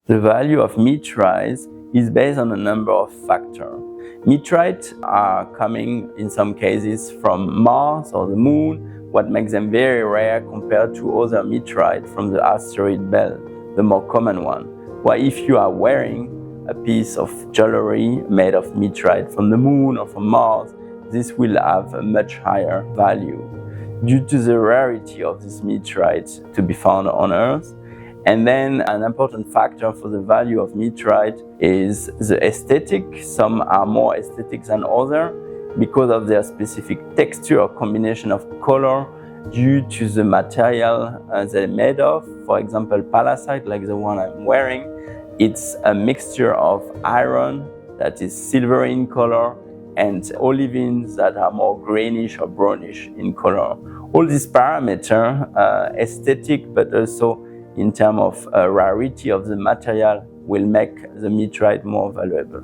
The value of meteorites is based on a number of factors. Meteorites are coming in some cases from Mars or the Moon, what makes them very rare compared to other meteorites from the asteroid belt, the more common one. While if you are wearing a piece of jewelry made of meteorite from the Moon or from Mars, this will have a much higher value due to the rarity of this meteorite to be found on Earth. And then an important factor for the value of meteorite is the aesthetic. Some are more aesthetic than others because of their specific texture or combination of color due to the material they're made of. For example, pallacite, like the one I'm wearing, it's a mixture of iron that is silver in color and olivines that are more greenish or brownish in color. All these parameters, aesthetic but also in terms of rarity of the material, will make the meteorite more valuable.